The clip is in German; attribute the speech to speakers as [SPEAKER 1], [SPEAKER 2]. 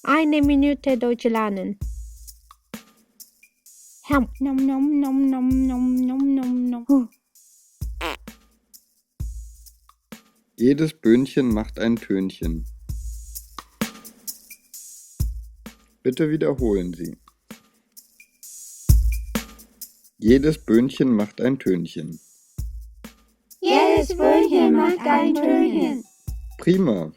[SPEAKER 1] Eine Minute Deutsch lernen. Ham.
[SPEAKER 2] Nom nom nom nom nom nom nom nom.
[SPEAKER 3] Jedes Böhnchen macht ein Tönchen. Bitte wiederholen Sie. Jedes Böhnchen macht ein Tönchen.
[SPEAKER 2] Jedes Böhnchen macht ein Tönchen.
[SPEAKER 3] Prima.